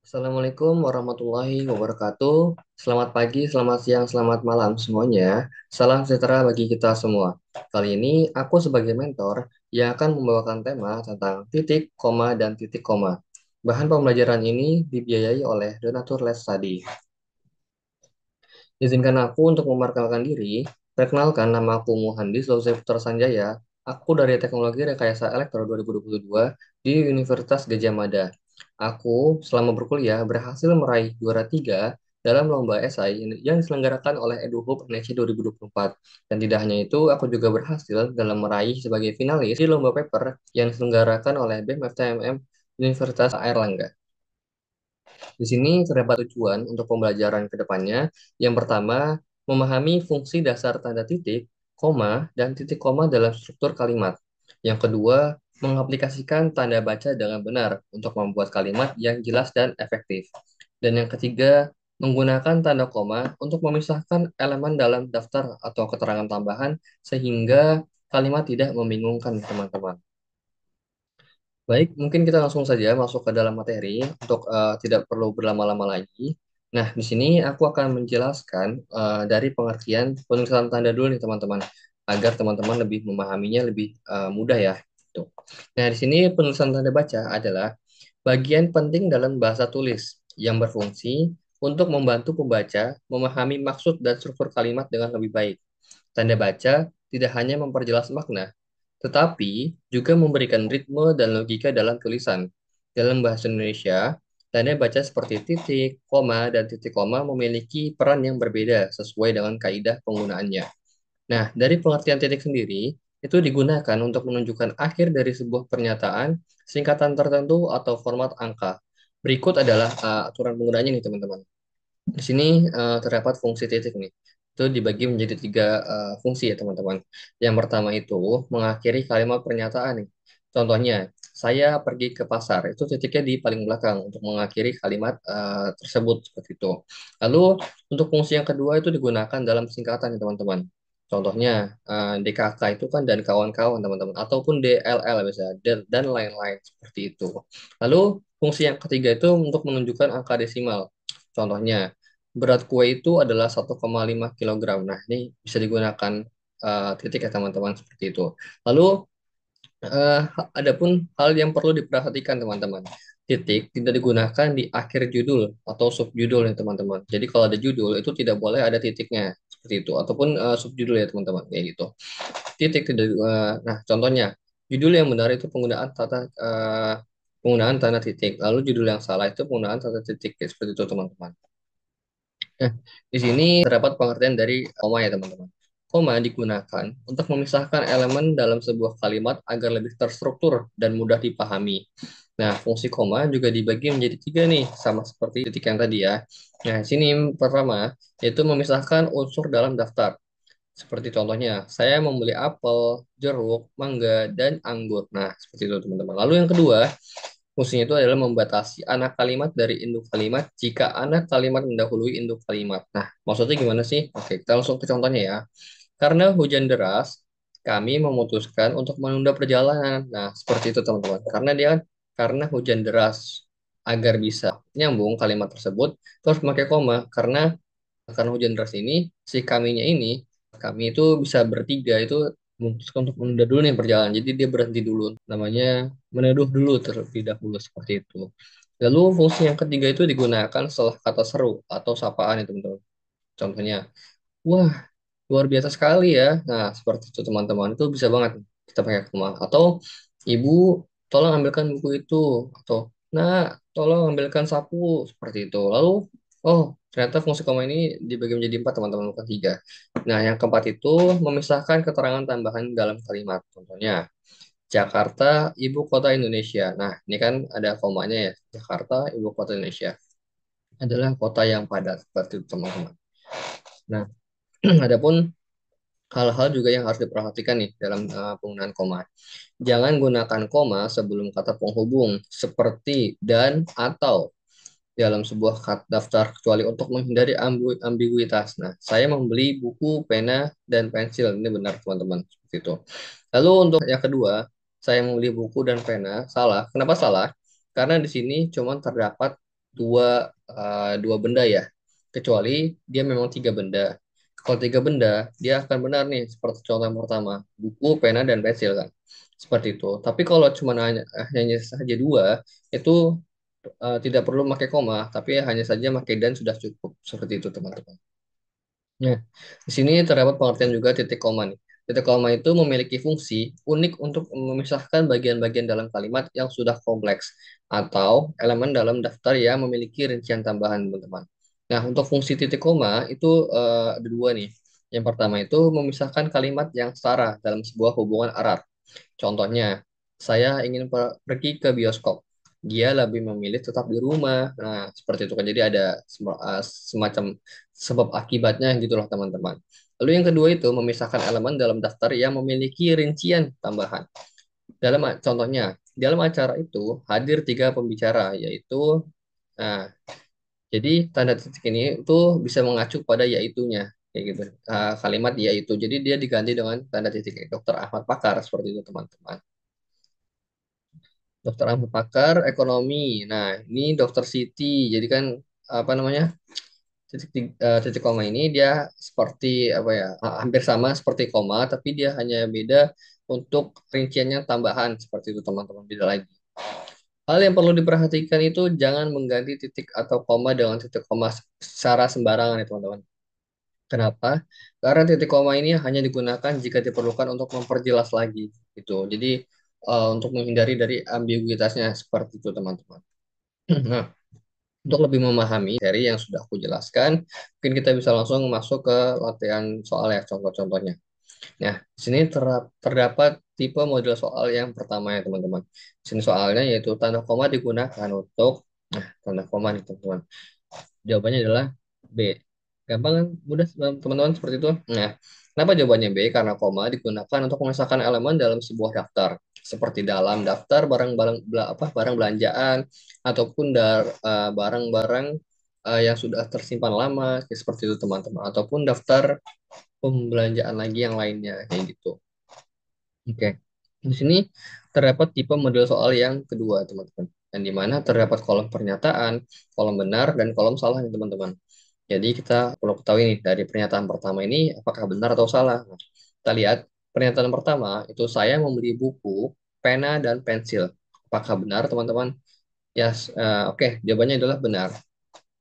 Assalamualaikum warahmatullahi wabarakatuh. Selamat pagi, selamat siang, selamat malam semuanya. Salam sejahtera bagi kita semua. Kali ini aku sebagai mentor yang akan membawakan tema tentang titik, koma, dan titik koma. Bahan pembelajaran ini dibiayai oleh donatur Les Study. Izinkan aku untuk memperkenalkan diri. Perkenalkan, nama aku Muhandis Lauze Putra Sanjaya. Aku dari Teknologi Rekayasa Elektro 2022 di Universitas Gadjah Mada. Aku selama berkuliah berhasil meraih juara 3 dalam lomba esai yang diselenggarakan oleh EduHub Indonesia 2024. Dan tidak hanya itu, aku juga berhasil dalam meraih sebagai finalis di lomba paper yang diselenggarakan oleh BEM FTMM Universitas Airlangga. Di sini terdapat tujuan untuk pembelajaran ke depannya. Yang pertama, memahami fungsi dasar tanda titik, koma, dan titik koma dalam struktur kalimat. Yang kedua, mengaplikasikan tanda baca dengan benar untuk membuat kalimat yang jelas dan efektif. Dan yang ketiga, menggunakan tanda koma untuk memisahkan elemen dalam daftar atau keterangan tambahan sehingga kalimat tidak membingungkan teman-teman. Baik, mungkin kita langsung saja masuk ke dalam materi untuk tidak perlu berlama-lama lagi. Nah, di sini aku akan menjelaskan dari pengertian penulisan tanda dulu nih teman-teman, agar teman-teman lebih memahaminya lebih mudah ya. Tuh. Nah, di sini penulisan tanda baca adalah bagian penting dalam bahasa tulis yang berfungsi untuk membantu pembaca memahami maksud dan struktur kalimat dengan lebih baik. Tanda baca tidak hanya memperjelas makna, tetapi juga memberikan ritme dan logika dalam tulisan. Dalam bahasa Indonesia, tanda baca seperti titik, koma, dan titik koma memiliki peran yang berbeda sesuai dengan kaidah penggunaannya. Nah, dari pengertian titik sendiri, itu digunakan untuk menunjukkan akhir dari sebuah pernyataan, singkatan tertentu, atau format angka. Berikut adalah aturan penggunaannya nih, teman-teman. Di sini terdapat fungsi titik nih. Itu dibagi menjadi tiga fungsi ya teman-teman. Yang pertama itu mengakhiri kalimat pernyataan nih. Contohnya, saya pergi ke pasar. Itu titiknya di paling belakang untuk mengakhiri kalimat tersebut seperti itu. Lalu untuk fungsi yang kedua itu digunakan dalam singkatan ya teman-teman. Contohnya DKK itu kan dan kawan-kawan teman-teman ataupun DLL bisa dan lain-lain seperti itu. Lalu fungsi yang ketiga itu untuk menunjukkan angka desimal. Contohnya berat kue itu adalah 1,5 kilogram. Nah, ini bisa digunakan titik ya teman-teman seperti itu. Lalu adapun hal yang perlu diperhatikan teman-teman. Titik tidak digunakan di akhir judul atau subjudul ya teman-teman. Jadi kalau ada judul itu tidak boleh ada titiknya seperti itu ataupun subjudul ya teman-teman kayak gitu. Titik tidak nah contohnya judul yang benar itu penggunaan tanda titik. Lalu judul yang salah itu penggunaan tanda titik ya, seperti itu teman-teman. Nah, di sini terdapat pengertian dari koma ya teman-teman. Koma digunakan untuk memisahkan elemen dalam sebuah kalimat agar lebih terstruktur dan mudah dipahami. Nah, fungsi koma juga dibagi menjadi tiga nih, sama seperti titik yang tadi ya. Nah, di sini pertama, yaitu memisahkan unsur dalam daftar. Seperti contohnya, saya membeli apel, jeruk, mangga, dan anggur. Nah, seperti itu teman-teman. Lalu yang kedua, fungsinya itu adalah membatasi anak kalimat dari induk kalimat jika anak kalimat mendahului induk kalimat. Nah, maksudnya gimana sih? Oke, kita langsung ke contohnya ya. Karena hujan deras, kami memutuskan untuk menunda perjalanan. Nah, seperti itu teman-teman. Karena hujan deras agar bisa nyambung kalimat tersebut, terus pakai koma karena hujan deras ini si kami itu bisa bertiga itu memutuskan untuk menunda dulu nih perjalanan. Jadi dia berhenti dulu. Namanya meneduh dulu terlebih dahulu seperti itu. Lalu fungsi yang ketiga itu digunakan setelah kata seru atau sapaan ya teman-teman. Contohnya, wah luar biasa sekali ya. Nah seperti itu teman-teman itu bisa banget kita pakai koma. Atau ibu tolong ambilkan buku itu. Atau nah tolong ambilkan sapu seperti itu. Lalu oh ternyata fungsi koma ini dibagi menjadi empat teman-teman bukan tiga. Nah yang keempat itu memisahkan keterangan tambahan dalam kalimat. Contohnya Jakarta, ibu kota Indonesia. Nah, ini kan ada komanya ya. Jakarta, ibu kota Indonesia. Adalah kota yang padat, seperti itu teman-teman. Nah, adapun hal-hal juga yang harus diperhatikan nih dalam penggunaan koma. Jangan gunakan koma sebelum kata penghubung, seperti dan atau dalam sebuah daftar kecuali untuk menghindari ambiguitas. Nah, saya membeli buku, pena, dan pensil. Ini benar teman-teman, seperti itu. Lalu untuk yang kedua, saya membeli buku dan pena. Salah. Kenapa salah? Karena di sini cuma terdapat dua benda ya, kecuali dia memang tiga benda. Kalau tiga benda, dia akan benar nih, seperti contoh yang pertama, buku, pena, dan pensil kan. Seperti itu. Tapi kalau cuma hanya saja dua, itu tidak perlu pakai koma, tapi hanya saja pakai dan sudah cukup. Seperti itu, teman-teman. Nah, di sini terdapat pengertian juga titik koma nih. Titik koma itu memiliki fungsi unik untuk memisahkan bagian-bagian dalam kalimat yang sudah kompleks atau elemen dalam daftar yang memiliki rincian tambahan, teman-teman. Nah, untuk fungsi titik koma itu ada dua nih. Yang pertama itu memisahkan kalimat yang setara dalam sebuah hubungan erat. Contohnya, saya ingin pergi ke bioskop. Dia lebih memilih tetap di rumah. Nah, seperti itu kan. Jadi ada semacam sebab akibatnya gitu loh, teman-teman. Lalu yang kedua itu memisahkan elemen dalam daftar yang memiliki rincian tambahan. Contohnya, dalam acara itu hadir tiga pembicara, yaitu nah, jadi tanda titik ini itu bisa mengacu pada yaitunya kayak gitu. Kalimat yaitu. Jadi dia diganti dengan tanda titik Dokter Ahmad Pakar seperti itu, teman-teman. Dokter Ahmad Pakar ekonomi. Nah, ini Dokter Siti. Jadi kan apa namanya? Titik koma ini dia seperti apa ya? Hampir sama seperti koma, tapi dia hanya beda untuk rinciannya tambahan seperti itu, teman-teman. Beda lagi. Hal yang perlu diperhatikan itu jangan mengganti titik atau koma dengan titik koma secara sembarangan ya, teman-teman. Kenapa? Karena titik koma ini hanya digunakan jika diperlukan untuk memperjelas lagi gitu. Jadi untuk menghindari dari ambiguitasnya seperti itu, teman-teman. Nah, untuk lebih memahami dari yang sudah aku jelaskan, mungkin kita bisa langsung masuk ke latihan soal ya, contoh-contohnya. Nah, di sini terdapat tipe model soal yang pertama ya, teman-teman. Di sini soalnya yaitu tanda koma digunakan untuk, nah, tanda koma nih, teman-teman. Jawabannya adalah B. Gampang kan? Mudah teman-teman seperti itu. Nah, kenapa jawabannya B? Karena koma digunakan untuk memisahkan elemen dalam sebuah daftar, seperti dalam daftar barang-barang barang belanjaan ataupun barang-barang yang sudah tersimpan lama, kayak seperti itu, teman-teman. Ataupun daftar pembelanjaan lagi yang lainnya kayak gitu. Oke. Di sini terdapat tipe model soal yang kedua, teman-teman. Yang di mana terdapat kolom pernyataan, kolom benar, dan kolom salah nih, teman-teman. Jadi kita perlu ketahui nih dari pernyataan pertama ini apakah benar atau salah. Nah, kita lihat pernyataan pertama itu saya membeli buku, pena, dan pensil. Apakah benar, teman-teman? Oke, jawabannya adalah benar.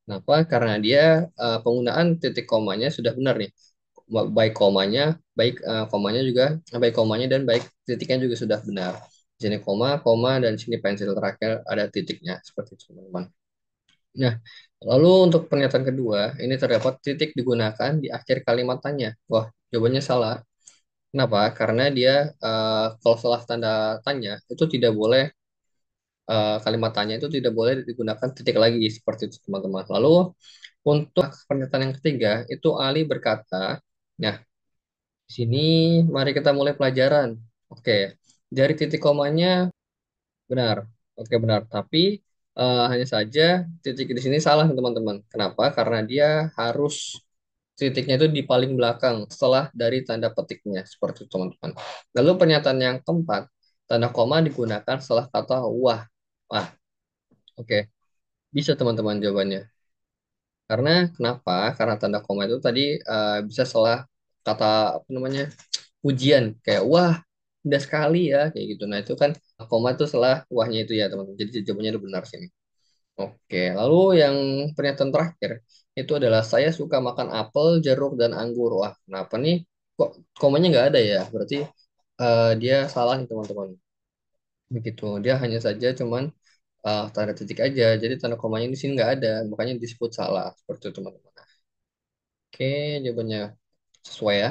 Kenapa? Karena dia penggunaan titik komanya sudah benar nih, baik komanya, komanya juga, baik komanya dan baik titiknya juga sudah benar. Di sini koma, koma, dan di sini pensil terakhir ada titiknya seperti itu, teman-teman. Nah, lalu untuk pernyataan kedua, ini terdapat titik digunakan di akhir kalimat tanya. Wah, jawabannya salah. Kenapa? Karena dia kalau setelah tanda tanya itu tidak boleh, kalimat tanya itu tidak boleh digunakan titik lagi seperti itu, teman-teman. Lalu untuk pernyataan yang ketiga itu Ali berkata, nah, di sini mari kita mulai pelajaran. Oke, dari titik komanya benar. Oke, benar. Tapi hanya saja titik di sini salah, teman-teman. Kenapa? Karena dia harus titiknya itu di paling belakang setelah dari tanda petiknya. Seperti itu, teman-teman. Lalu pernyataan yang keempat, tanda koma digunakan setelah kata wah. Wah, oke. Bisa, teman-teman, jawabannya. Karena kenapa? Karena tanda koma itu tadi bisa setelah kata apa namanya pujian kayak wah indah sekali ya kayak gitu. Nah itu kan koma itu setelah wahnya itu ya, teman-teman. Jadi jawabannya itu benar sini. Oke, lalu yang pernyataan terakhir itu adalah saya suka makan apel, jeruk, dan anggur. Wah, kenapa nih? Kok komanya nggak ada ya? Berarti dia salah nih, teman-teman. Begitu. Dia hanya saja cuman tanda titik aja. Jadi tanda komanya di sini nggak ada. Makanya disebut salah. Seperti itu, teman-teman. Oke, jawabannya sesuai ya.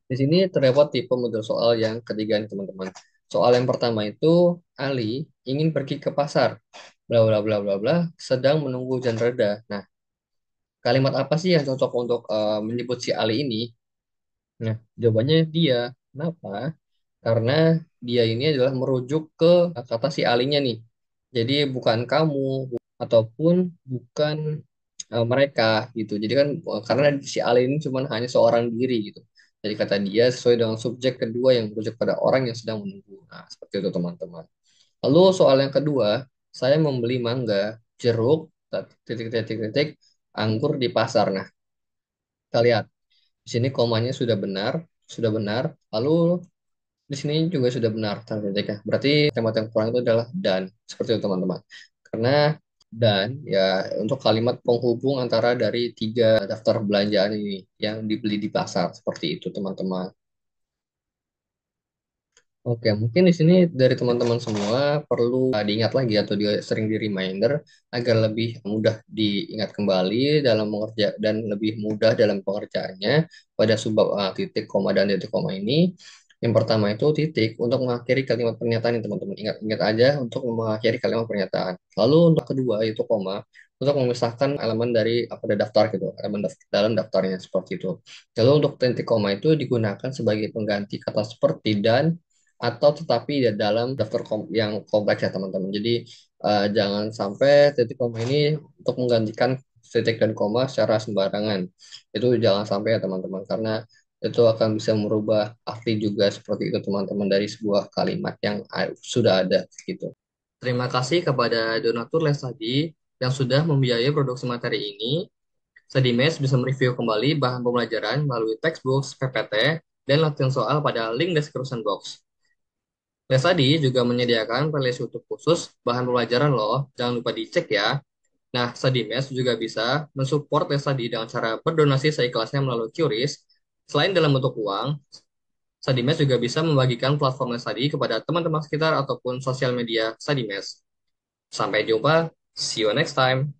Di sini terdapat tipe model soal yang ketiga nih, teman-teman. Soal yang pertama itu Ali ingin pergi ke pasar. Bla bla bla bla bla sedang menunggu hujan reda. Nah, kalimat apa sih yang cocok untuk menyebut si Ali ini? Nah, jawabannya dia. Kenapa? Karena dia ini adalah merujuk ke kata si alinya nih. Jadi bukan kamu ataupun bukan mereka gitu. Jadi kan karena si Ali ini cuma hanya seorang diri gitu. Jadi kata dia sesuai dengan subjek kedua yang merujuk pada orang yang sedang menunggu. Nah, seperti itu, teman-teman. Lalu soal yang kedua, saya membeli mangga, jeruk, titik-titik-titik, anggur di pasar. Nah, kita lihat di sini komanya sudah benar. Lalu di sini juga sudah benar tanda titiknya. Berarti kalimat yang kurang itu adalah dan. Seperti itu teman-teman. Karena dan ya untuk kalimat penghubung antara dari tiga daftar belanjaan ini yang dibeli di pasar. Seperti itu teman-teman. Oke, mungkin di sini dari teman-teman semua perlu diingat lagi atau sering di reminder agar lebih mudah diingat kembali dalam mengerja dan lebih mudah dalam pengerjaannya pada sebab titik koma dan titik koma ini. Yang pertama itu titik untuk mengakhiri kalimat pernyataan ini teman-teman. Ingat-ingat aja untuk mengakhiri kalimat pernyataan. Lalu untuk kedua itu koma untuk memisahkan elemen dari apa ada daftar gitu, elemen dalam daftarnya seperti itu. Lalu untuk titik koma itu digunakan sebagai pengganti kata seperti dan atau tetapi di dalam daftar yang kompleks ya teman-teman. Jadi jangan sampai titik koma ini untuk menggantikan titik dan koma secara sembarangan. Itu jangan sampai ya teman-teman karena itu akan bisa merubah arti juga seperti itu teman-teman dari sebuah kalimat yang sudah ada gitu. Terima kasih kepada donatur Lesadi yang sudah membiayai produksi materi ini. Sedimes bisa mereview kembali bahan pembelajaran melalui textbooks, PPT, dan latihan soal pada link description box. Lesadi juga menyediakan playlist YouTube khusus bahan pembelajaran loh, jangan lupa dicek ya. Nah, Sadimes juga bisa mensupport Lesadi dengan cara berdonasi seikhlasnya melalui QRIS. Selain dalam bentuk uang, Sadimes juga bisa membagikan platform Lesadi kepada teman-teman sekitar ataupun sosial media Sadimes. Sampai jumpa, see you next time.